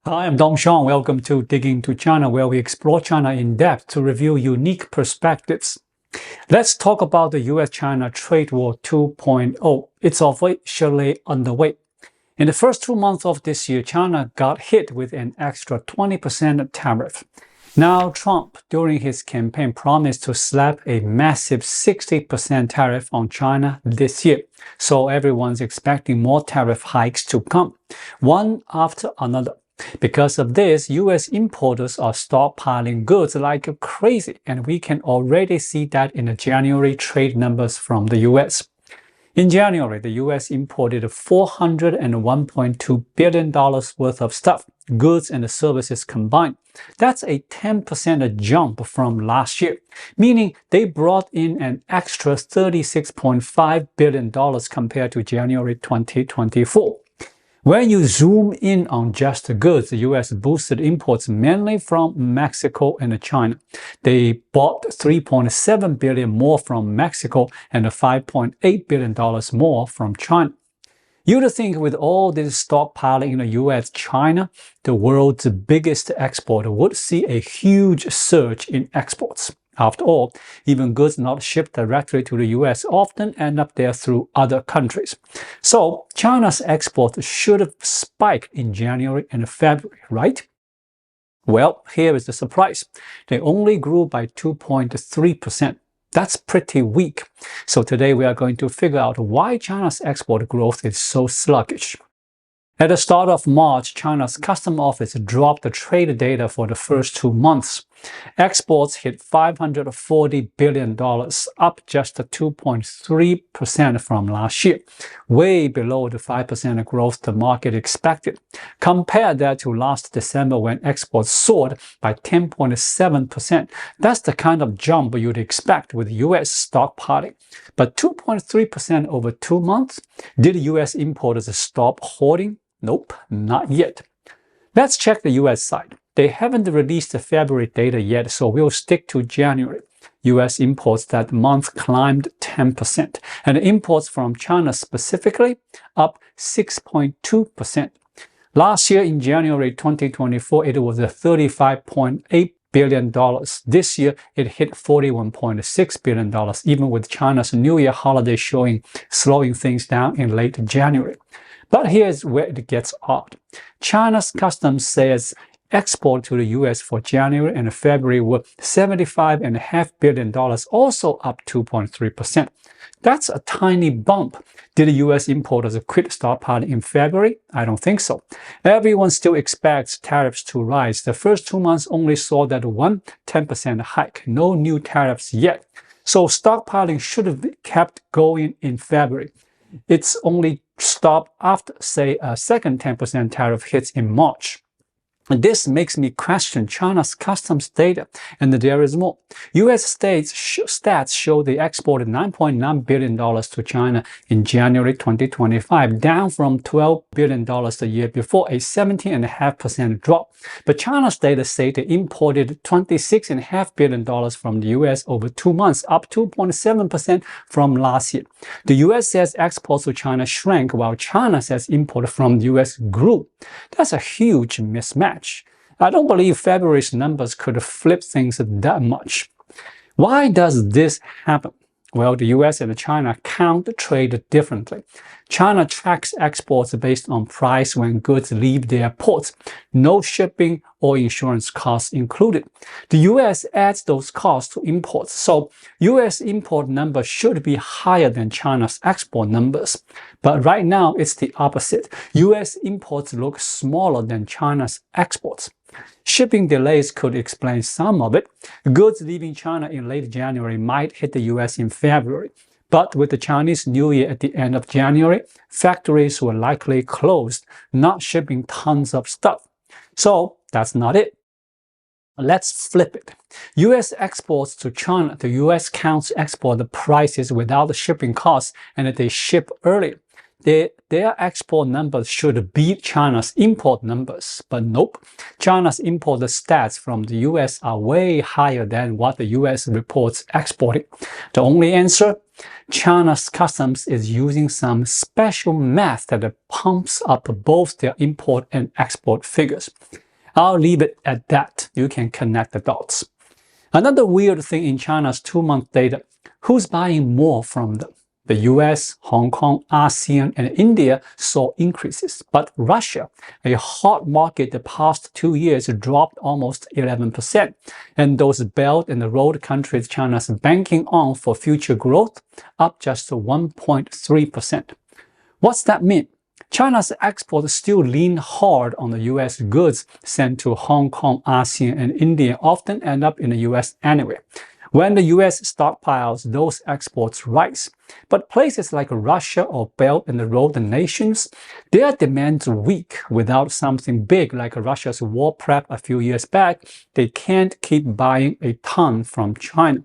Hi, I'm Dong Sean. Welcome to Digging to China, where we explore China in depth to reveal unique perspectives. Let's talk about the U.S. China Trade War 2.0. It's officially underway. In the first 2 months of this year, China got hit with an extra 20% tariff. Now, Trump, during his campaign, promised to slap a massive 60% tariff on China this year. So everyone's expecting more tariff hikes to come, one after another. Because of this, U.S. importers are stockpiling goods like crazy, and we can already see that in the January trade numbers from the U.S. In January, the U.S. imported $401.2 billion worth of stuff, goods and services combined. That's a 10% jump from last year, meaning they brought in an extra $36.5 billion compared to January 2024. When you zoom in on just the goods, the U.S. boosted imports mainly from Mexico and China. They bought $3.7 billion more from Mexico and $5.8 billion more from China. You'd think with all this stockpiling in the U.S. China, the world's biggest exporter, would see a huge surge in exports. After all, even goods not shipped directly to the U.S. often end up there through other countries. So China's exports should have spiked in January and February, right? Well, here is the surprise. They only grew by 2.3%. That's pretty weak. So today we are going to figure out why China's export growth is so sluggish. At the start of March, China's Customs Office dropped the trade data for the first 2 months. Exports hit $540 billion, up just 2.3% from last year, way below the 5% growth the market expected. Compare that to last December when exports soared by 10.7%. That's the kind of jump you'd expect with U.S. stockpiling. But 2.3% over 2 months? Did U.S. importers stop hoarding? Nope, not yet. Let's check the U.S. side. They haven't released the February data yet, so we'll stick to January. U.S. imports that month climbed 10%, and imports from China specifically up 6.2%. Last year in January 2024, it was $35.8 billion. This year, it hit $41.6 billion, even with China's New Year holiday slowing things down in late January. But here's where it gets odd. China's customs says export to the U.S. for January and February were $75.5 billion, also up 2.3%. That's a tiny bump. Did the U.S. importers quit stockpiling in February? I don't think so. Everyone still expects tariffs to rise. The first 2 months only saw that one 10% hike. No new tariffs yet. So stockpiling should have kept going in February. It's only stopped after, say, a second 10% tariff hits in March. This makes me question China's customs data, and there is more. U.S. stats show they exported $9.9 billion to China in January 2025, down from $12 billion the year before, a 17.5% drop. But China's data say they imported $26.5 billion from the U.S. over 2 months, up 2.7% from last year. The U.S. says exports to China shrank, while China says imports from the U.S. grew. That's a huge mismatch. I don't believe February's numbers could flip things that much. Why does this happen? Well, the US and China count trade differently. China tracks exports based on price when goods leave their ports, no shipping or insurance costs included. The US adds those costs to imports, so US import numbers should be higher than China's export numbers. But right now, it's the opposite. US imports look smaller than China's exports. Shipping delays could explain some of it. Goods leaving China in late January might hit the U.S. in February. But with the Chinese New Year at the end of January, factories were likely closed, not shipping tons of stuff. So that's not it. Let's flip it. U.S. exports to China. The U.S. counts export prices without the shipping costs, and they ship earlier. Their export numbers should beat China's import numbers, but nope. China's import stats from the US are way higher than what the US reports exporting. The only answer? China's customs is using some special math that pumps up both their import and export figures. I'll leave it at that. You can connect the dots. Another weird thing in China's 2-month data, who's buying more from them? The U.S., Hong Kong, ASEAN, and India saw increases, but Russia, a hot market the past 2 years, dropped almost 11%. And those Belt and Road countries China's banking on for future growth, up just 1.3%. What's that mean? China's exports still lean hard on the U.S. goods sent to Hong Kong, ASEAN, and India often end up in the U.S. anyway. When the U.S. stockpiles, those exports rise. But places like Russia or Belt and Road nations, their demand's weak. Without something big like Russia's war prep a few years back, they can't keep buying a ton from China.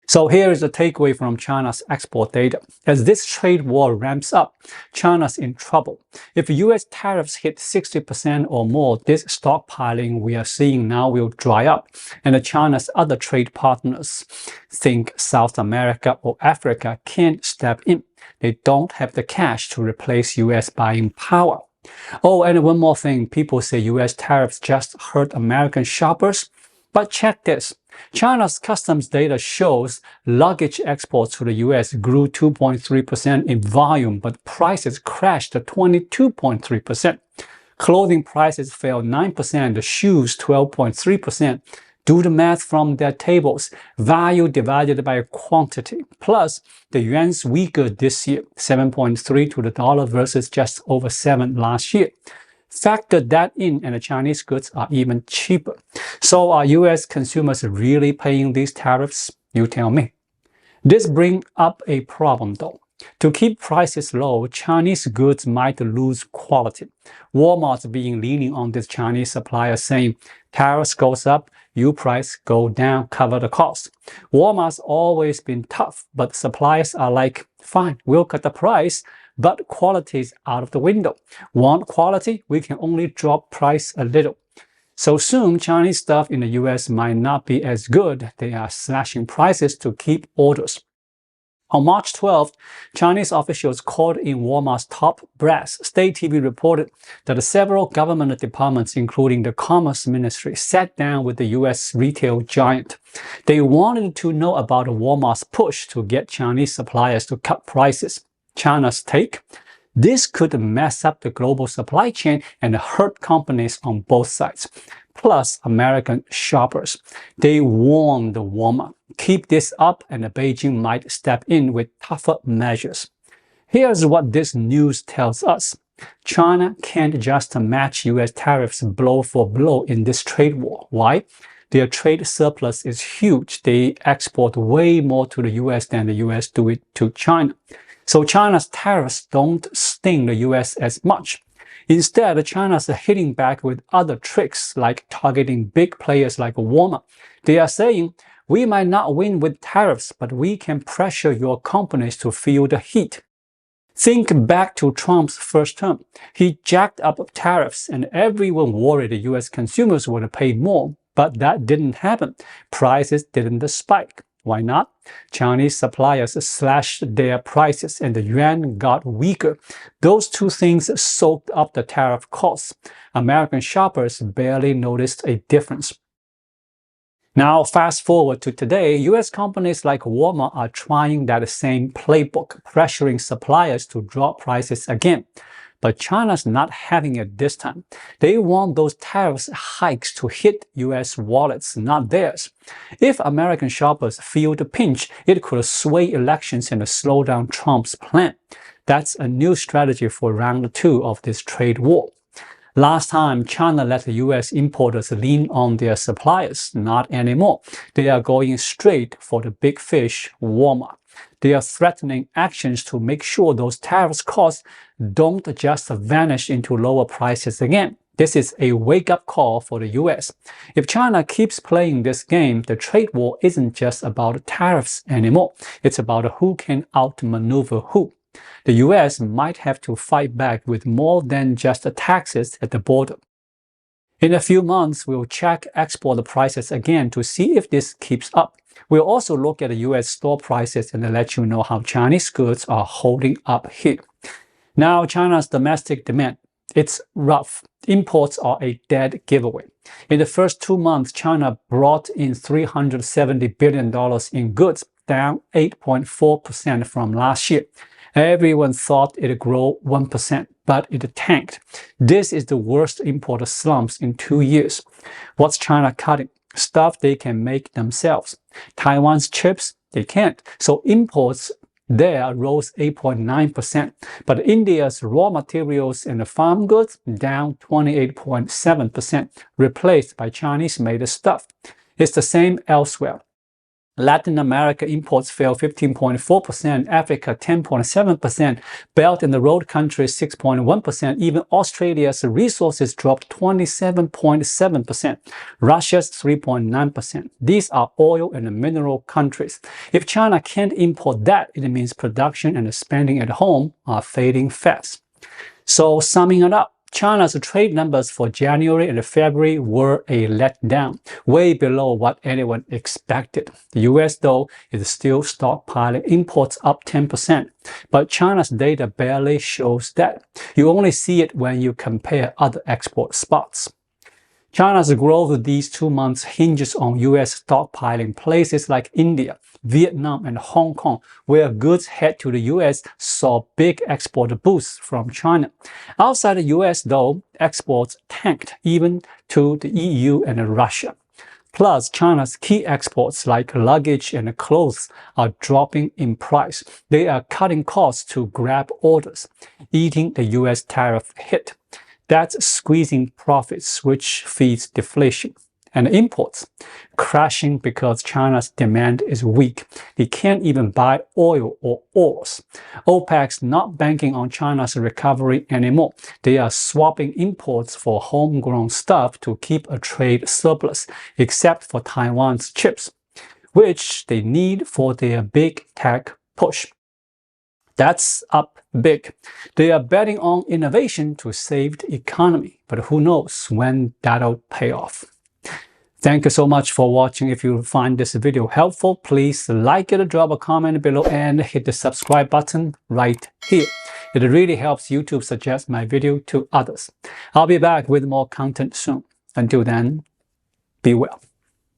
So here is the takeaway from China's export data. As this trade war ramps up, China's in trouble. If U.S. tariffs hit 60% or more, this stockpiling we are seeing now will dry up, and China's other trade partners, think South America or Africa, can't step in. They don't have the cash to replace U.S. buying power. Oh, and one more thing. People say U.S. tariffs just hurt American shoppers. But check this. China's customs data shows luggage exports to the U.S. grew 2.3% in volume, but prices crashed to 22.3%. Clothing prices fell 9%, shoes 12.3%. Do the math from their tables. Value divided by quantity. Plus, the yuan's weaker this year, 7.3 to the dollar versus just over 7 last year. Factor that in and the Chinese goods are even cheaper. So are U.S. consumers really paying these tariffs? You tell me. This brings up a problem though. To keep prices low, Chinese goods might lose quality. Walmart's being leaning on this Chinese supplier saying, tariffs goes up, you price go down, cover the cost. Walmart's always been tough, but suppliers are like, fine, we'll cut the price, but quality is out of the window. Want quality? We can only drop price a little. So soon, Chinese stuff in the U.S. might not be as good. They are slashing prices to keep orders. On March 12th, Chinese officials called in Walmart's top brass. State TV reported that several government departments, including the Commerce Ministry, sat down with the U.S. retail giant. They wanted to know about Walmart's push to get Chinese suppliers to cut prices. China's take? This could mess up the global supply chain and hurt companies on both sides, plus American shoppers. They warned Walmart, keep this up and Beijing might step in with tougher measures. Here's what this news tells us. China can't just match U.S. tariffs blow for blow in this trade war. Why? Their trade surplus is huge. They export way more to the U.S. than the U.S. do it to China. So China's tariffs don't sting the U.S. as much. Instead, China's hitting back with other tricks like targeting big players like Walmart. They are saying, we might not win with tariffs, but we can pressure your companies to feel the heat. Think back to Trump's first term. He jacked up tariffs and everyone worried the U.S. consumers would pay more, but that didn't happen. Prices didn't spike. Why not? Chinese suppliers slashed their prices and the yuan got weaker. Those two things soaked up the tariff costs. American shoppers barely noticed a difference. Now, fast forward to today, U.S. companies like Walmart are trying that same playbook, pressuring suppliers to drop prices again. But China's not having it this time. They want those tariffs hikes to hit U.S. wallets, not theirs. If American shoppers feel the pinch, it could sway elections and slow down Trump's plan. That's a new strategy for round 2 of this trade war. Last time, China let the U.S. importers lean on their suppliers. Not anymore. They are going straight for the big fish, Walmart. They are threatening actions to make sure those tariffs costs don't just vanish into lower prices again. This is a wake-up call for the U.S. If China keeps playing this game, the trade war isn't just about tariffs anymore. It's about who can outmaneuver who. The U.S. might have to fight back with more than just taxes at the border. In a few months, we'll check export prices again to see if this keeps up. We'll also look at the U.S. store prices and let you know how Chinese goods are holding up here. Now, China's domestic demand. It's rough. Imports are a dead giveaway. In the first 2 months, China brought in $370 billion in goods, down 8.4% from last year. Everyone thought it'd grow 1%, but it tanked. This is the worst import slumps in 2 years. What's China cutting? Stuff they can make themselves. Taiwan's chips, they can't. So imports there rose 8.9%, but India's raw materials and farm goods down 28.7%, replaced by Chinese-made stuff. It's the same elsewhere. Latin America imports fell 15.4%, Africa 10.7%, Belt and the Road countries 6.1%, even Australia's resources dropped 27.7%, Russia's 3.9%. These are oil and mineral countries. If China can't import that, it means production and spending at home are fading fast. So summing it up, China's trade numbers for January and February were a letdown, way below what anyone expected. The U.S., though, is still stockpiling, imports up 10%, but China's data barely shows that. You only see it when you compare other export spots. China's growth these 2 months hinges on U.S. stockpiling. Places like India, Vietnam, and Hong Kong, where goods head to the U.S., saw big export boosts from China. Outside the U.S., though, exports tanked, even to the EU and Russia. Plus, China's key exports like luggage and clothes are dropping in price. They are cutting costs to grab orders, eating the U.S. tariff hit. That's squeezing profits, which feeds deflation. And imports, crashing because China's demand is weak. They can't even buy oil or ores. OPEC's not banking on China's recovery anymore. They are swapping imports for homegrown stuff to keep a trade surplus, except for Taiwan's chips, which they need for their big tech push. That's up big. They are betting on innovation to save the economy, but who knows when that'll pay off. Thank you so much for watching. If you find this video helpful, please like it, drop a comment below, and hit the subscribe button right here. It really helps YouTube suggest my video to others. I'll be back with more content soon. Until then, be well.